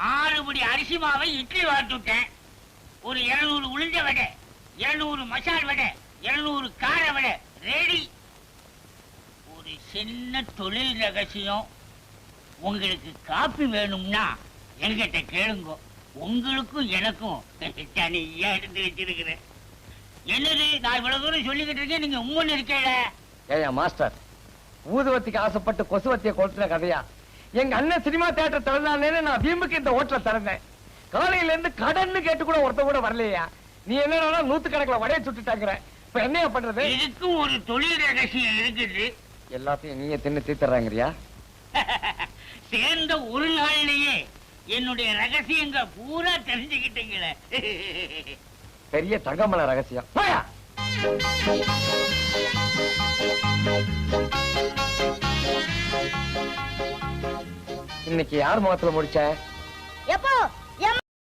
6 படி அரிசி மாவை இட்லி வாட்டுட்டேன். ஒரு 200 உளுந்த வடை, 200 மசால் வடை, 200 கார வடை ரெடி. ஒரு சின்ன தொழில் ரகசியம். உங்களுக்கு காப்பி வேணும்னா என்கிட்ட கேளுங்க. உங்களுக்கும் எனக்கும் தனியா எடுத்து வச்சிருக்கிறேன். என்னது நான் இவ்வளவு தூரம் சொல்லிக்கிட்டு இருக்கேன், நீங்க உம்மன் இருக்கேல. ஏயா மாஸ்டர், ஊதுவத்திக்கு ஆசைப்பட்டு கொசுவத்திய கொளுத்துற கதையா? எங்க அண்ணன் சினிமா தியேட்டர் திறந்தானே நான் வீம்புக்கு இந்த ஹோட்டல திறந்தேன். காலையில இருந்து கடன்னு கேட்டு கூட ஒருத்த கூட வரலையா? நீ என்ன 100 கணக்கில் வடையை சுட்டுட்டாங்கிற. இப்ப என்னையா பண்றது? இதுக்கும் ஒரு தொழில் ரகசியம் இருக்குது. எல்லாத்தையும் நீயே தின்னு தீத்துறாங்கறியா? சேர்ந்த ஒரு நாள்லயே என்னுடைய ரகசியங்க பூரா தெரிஞ்சுக்கிட்டீங்களே. பெரிய தங்கமல ரகசியம். போயா. இன்னைக்கு யார் முகத்துல முடிச்ச? எப்போ